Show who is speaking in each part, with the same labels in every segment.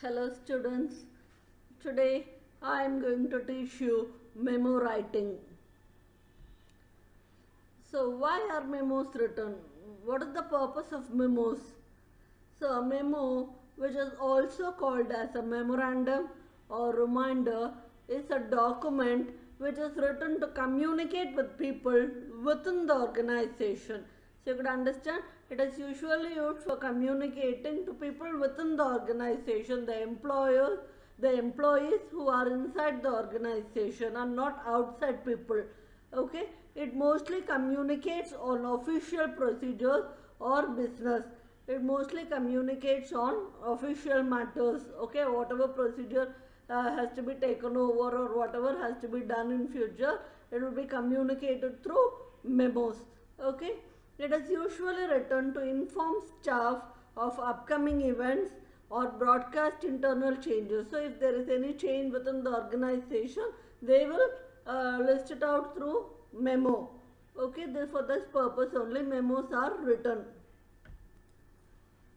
Speaker 1: Hello students, today I am going to teach you memo writing. So why are memos written? What is the purpose of memos? So a memo, which is also called as a memorandum or reminder, is a document which is written to communicate with people within the organization. So you could understand it is usually used for communicating to people within the organization, the employees who are inside the organization and not outside people. Okay, it mostly communicates on official procedures or business. It mostly communicates on official matters. Okay, whatever procedure has to be taken over or whatever has to be done in future, it will be communicated through memos. Okay, it is usually written to inform staff of upcoming events or broadcast internal changes. So if there is any change within the organization, they will list it out through memo. Okay, for this purpose only memos are written.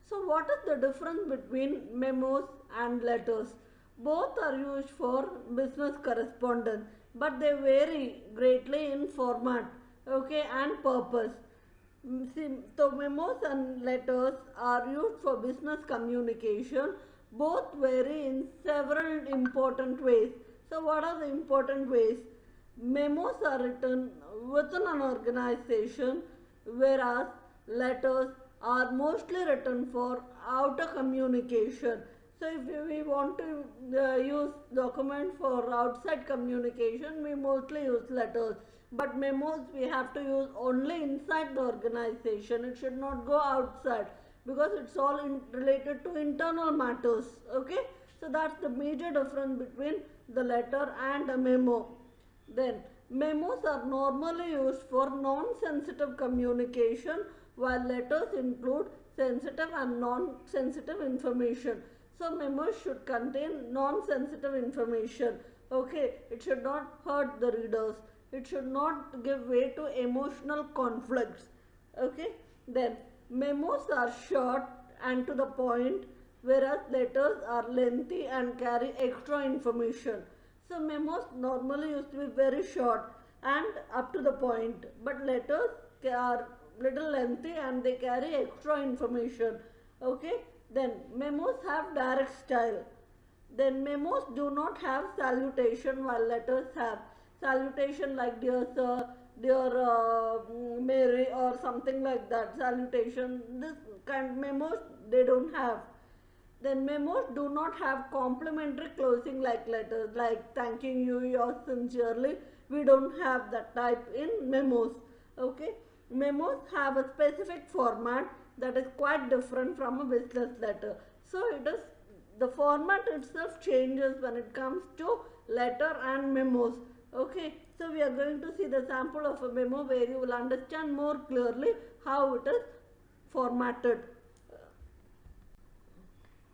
Speaker 1: So what is the difference between memos and letters? Both are used for business correspondence, but they vary greatly in format, okay, and purpose. See, so memos and letters are used for business communication. Both vary in several important ways. So what are the important ways? Memos are written within an organization, whereas letters are mostly written for outer communication. So if we want to use document for outside communication, we mostly use letters. But memos we have to use only inside the organization. It should not go outside because it's all related to internal matters. Okay, so that's the major difference between the letter and a memo. Then memos are normally used for non-sensitive communication, while letters include sensitive and non-sensitive information. So memos should contain non-sensitive information. Okay, it should not hurt the readers. It should not give way to emotional conflicts. Okay, then memos are short and to the point, whereas letters are lengthy and carry extra information. So memos normally used to be very short and up to the point, but letters are little lengthy and they carry extra information. Okay, then memos have direct style. Then memos do not have salutation, while letters have salutation like dear sir, dear Mary, or something like that. Salutation, this kind memos they don't have. Then memos do not have complimentary closing like letters, like thanking you, yours sincerely. We don't have that type in memos. Okay, memos have a specific format that is quite different from a business letter. So it is the format itself changes when it comes to letter and memos. Okay, so we are going to see the sample of a memo where you will understand more clearly how it is formatted.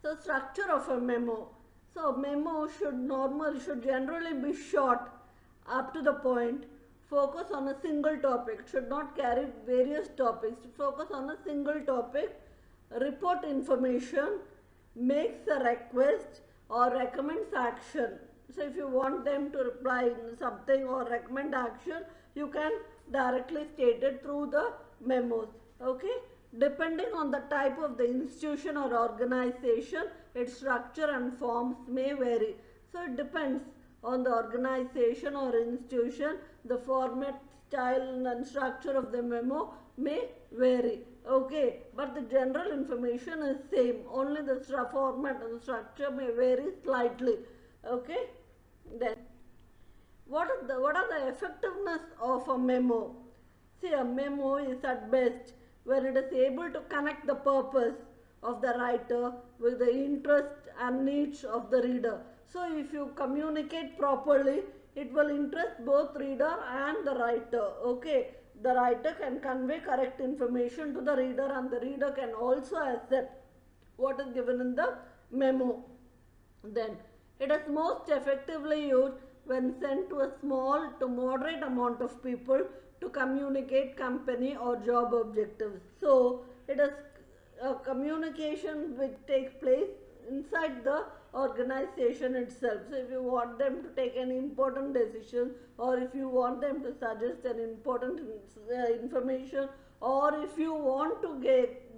Speaker 1: So structure of a memo. So memo should generally be short, up to the point, focus on a single topic, should not carry various topics, focus on a single topic, report information, makes a request or recommends action. So if you want them to reply something or recommend action, you can directly state it through the memos. Okay, depending on the type of the institution or organization, its structure and forms may vary. So it depends on the organization or institution. The format, style and structure of the memo may vary. Okay, but the general information is same, only the format and the structure may vary slightly. Okay, then what are the effectiveness of a memo? See, a memo is at best when it is able to connect the purpose of the writer with the interest and needs of the reader. So if you communicate properly, it will interest both reader and the writer. Okay, the writer can convey correct information to the reader and the reader can also accept what is given in the memo. Then it is most effectively used when sent to a small to moderate amount of people to communicate company or job objectives. So it is a communication which takes place inside inside the organization itself. So if you want them to take an important decision, or if you want them to suggest an important information, or if you want to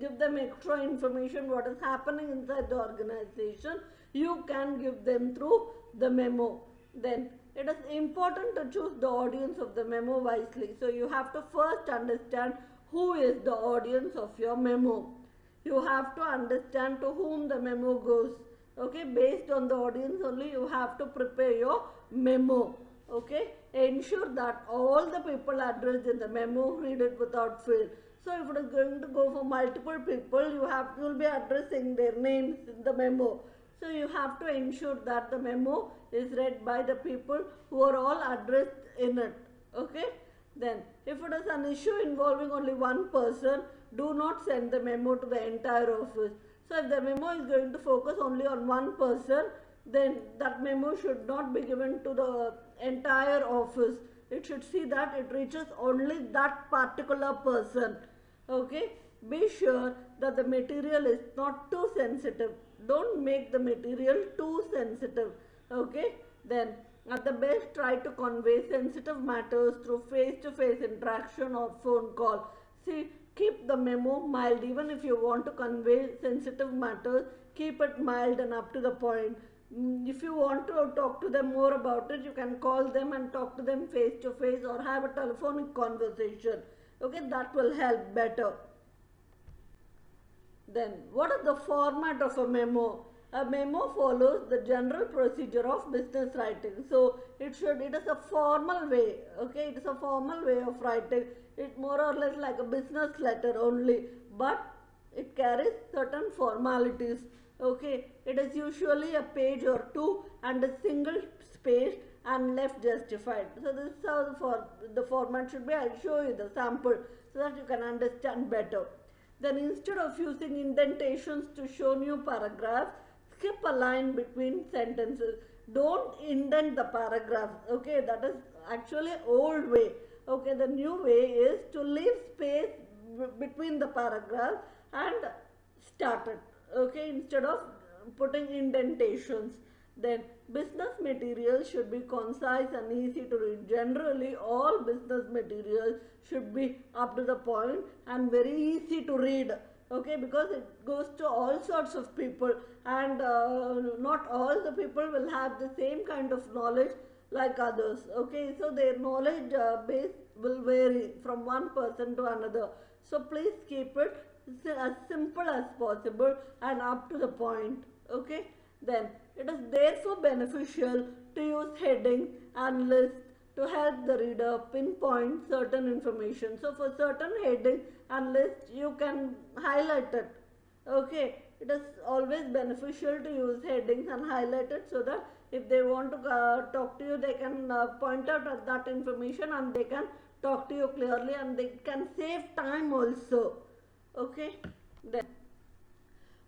Speaker 1: give them extra information what is happening inside the organization, you can give them through the memo. Then it is important to choose the audience of the memo wisely. So you have to first understand who is the audience of your memo. You have to understand to whom the memo goes. Okay, based on the audience only you have to prepare your memo. Okay, ensure that all the people addressed in the memo read it without fail. So if it is going to go for multiple people, you will be addressing their names in the memo. So you have to ensure that the memo is read by the people who are all addressed in it. Okay. Then if it is an issue involving only one person, do not send the memo to the entire office. So if the memo is going to focus only on one person, then that memo should not be given to the entire office. It should see that it reaches only that particular person. Okay. Be sure that the material is not too sensitive. Don't make the material too sensitive. Okay. Then at the best, try to convey sensitive matters through face-to-face interaction or phone call. See, keep the memo mild. Even if you want to convey sensitive matters, keep it mild and up to the point. If you want to talk to them more about it, you can call them and talk to them face-to-face or have a telephonic conversation. Okay, that will help better. Then, what is the format of a memo? A memo follows the general procedure of business writing. So it is a formal way. Okay, it is a formal way of writing. It's more or less like a business letter only, but it carries certain formalities. Okay, it is usually a page or two and a single space and left justified. So this is how the format should be. I'll show you the sample so that you can understand better. Then instead of using indentations to show new paragraphs, skip a line between sentences. Don't indent the paragraph. Okay, that is actually old way. Okay, the new way is to leave space between the paragraphs and start it. Okay, instead of putting indentations. Then business materials should be concise and easy to read. Generally, all business materials should be up to the point and very easy to read. Okay, because it goes to all sorts of people, and not all the people will have the same kind of knowledge like others. Okay, so their knowledge base will vary from one person to another. So please keep it as simple as possible and up to the point. Okay, then it is therefore beneficial to use heading and list to help the reader pinpoint certain information. So for certain heading and list, you can highlight it. Okay, it is always beneficial to use headings and highlight it so that if they want to talk to you, they can point out at that information and they can talk to you clearly, and they can save time also. Okay, then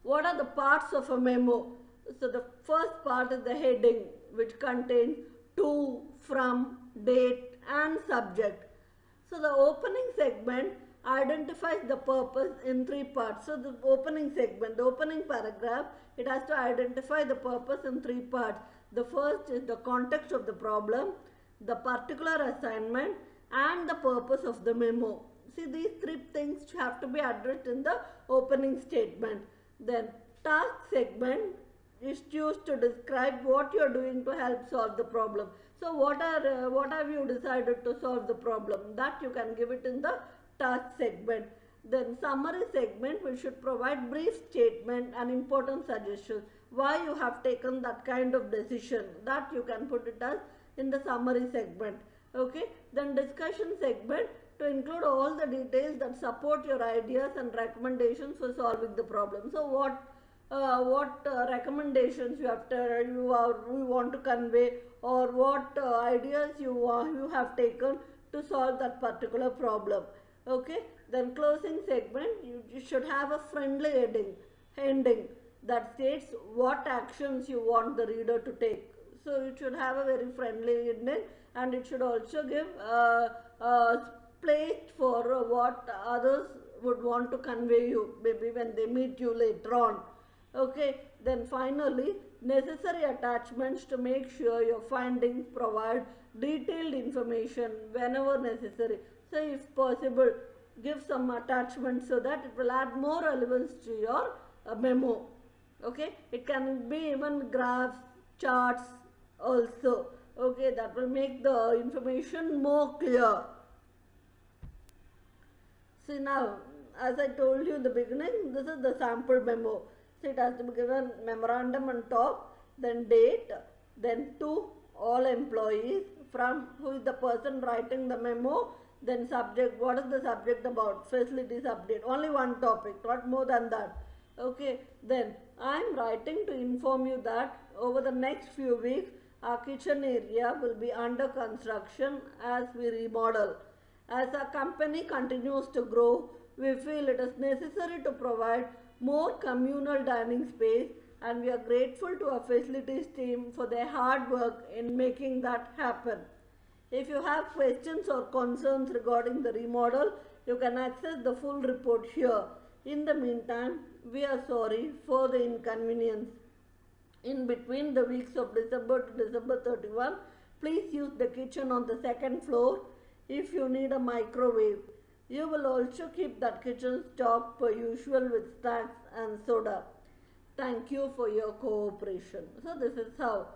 Speaker 1: what are the parts of a memo? So the first part is the heading, which contains to, from, date and subject. So the opening segment identifies the purpose in three parts. So the opening segment, the opening paragraph, it has to identify the purpose in three parts. The first is the context of the problem, the particular assignment and the purpose of the memo. See, these three things have to be addressed in the opening statement. Then task segment is used to describe what you are doing to help solve the problem. So what have you decided to solve the problem? That you can give it in the task segment. Then summary segment, we should provide brief statement and important suggestions why you have taken that kind of decision. That you can put it as in the summary segment. Okay. Then discussion segment, to include all the details that support your ideas and recommendations for solving the problem. So what recommendations you want to convey, or what ideas you have taken to solve that particular problem. Okay. Then closing segment, you should have a friendly ending that states what actions you want the reader to take. So it should have a very friendly ending, and it should also give place for what others would want to convey you, maybe when they meet you later on. Okay, then finally, necessary attachments to make sure your findings provide detailed information whenever necessary. So, if possible, give some attachments so that it will add more relevance to your memo. Okay, it can be even graphs, charts also. Okay, that will make the information more clear. See now, as I told you in the beginning, this is the sample memo. So it has to be given memorandum on top, then date, then to all employees, from who is the person writing the memo, then subject, what is the subject about, facilities update, only one topic, not more than that. Okay, then I am writing to inform you that over the next few weeks, our kitchen area will be under construction as we remodel. As our company continues to grow, we feel it is necessary to provide more communal dining space, and we are grateful to our facilities team for their hard work in making that happen. If you have questions or concerns regarding the remodel, you can access the full report here. In the meantime, we are sorry for the inconvenience. In between the weeks of December to December 31, please use the kitchen on the second floor if you need a microwave. You will also keep that kitchen stocked per usual with snacks and soda. Thank you for your cooperation. So this is how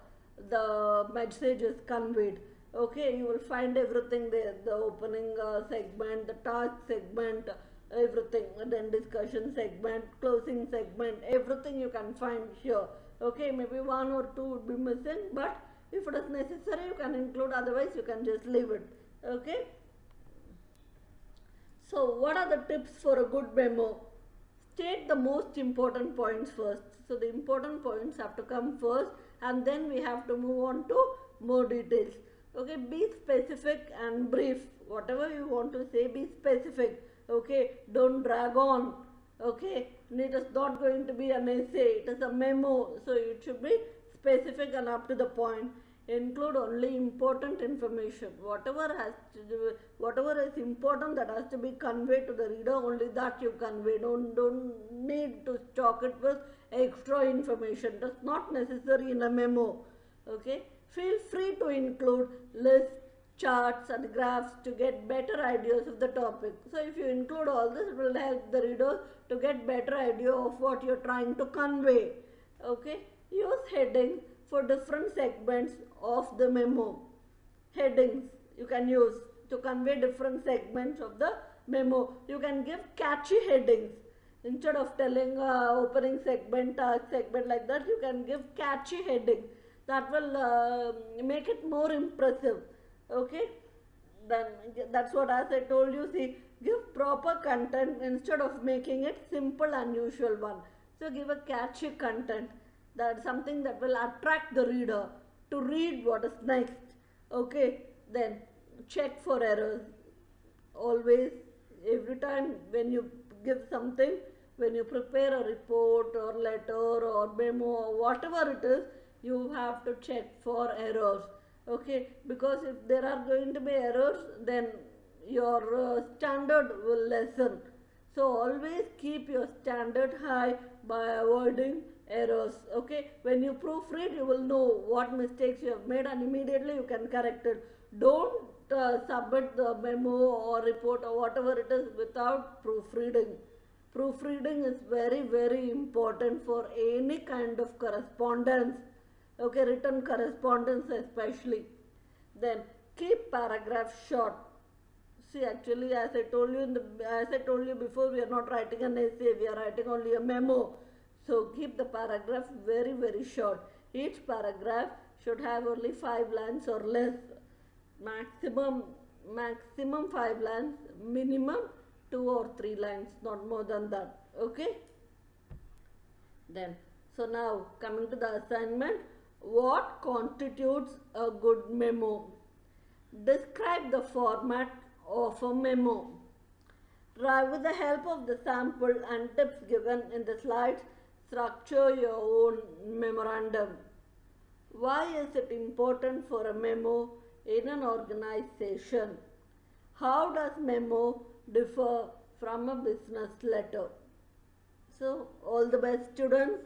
Speaker 1: the message is conveyed. Okay, you will find everything there, the opening segment, the task segment, everything, then discussion segment, closing segment, everything you can find here. Okay, maybe one or two would be missing, but if it is necessary you can include, otherwise you can just leave it. Okay, so what are the tips for a good memo? State the most important points first. So the important points have to come first, and then we have to move on to more details. Okay, be specific and brief. Whatever you want to say, be specific. Okay, don't drag on. Okay, and it is not going to be an essay, it is a memo, so it should be specific and up to the point. Include only important information. Whatever is important that has to be conveyed to the reader, only that you convey. Don't need to stock it with extra information. That's not necessary in a memo. Okay, feel free to include lists, charts and graphs to get better ideas of the topic. So if you include all this, it will help the reader to get better idea of what you're trying to convey. Okay, use headings for different segments of the memo. Headings you can use to convey different segments of the memo. You can give catchy headings. Instead of telling opening segment, segment like that, you can give catchy heading. That will make it more impressive. Okay, then that's what, as I told you, see, give proper content instead of making it simple and usual one. So give a catchy content, that's something that will attract the reader to read what is next. Okay, then check for errors. Always, every time when you give something, when you prepare a report or letter or memo or whatever it is, you have to check for errors. Okay, because if there are going to be errors, then your standard will lessen. So always keep your standard high by avoiding errors. Okay, when you proofread, you will know what mistakes you have made and immediately you can correct it. Don't submit the memo or report or whatever it is without proofreading. Proofreading is very important for any kind of correspondence. Okay, written correspondence especially. Then keep paragraphs short. See, actually, as I told you before, we are not writing an essay, we are writing only a memo. So keep the paragraph very short. Each paragraph should have only 5 lines or less. Maximum 5 lines, minimum 2 or 3 lines, not more than that. Okay, then so now coming to the assignment, what constitutes a good memo? Describe the format of a memo. With the help of the sample and tips given in the slides, structure your own memorandum. Why is it important for a memo in an organization? How does memo differ from a business letter? So all the best, students.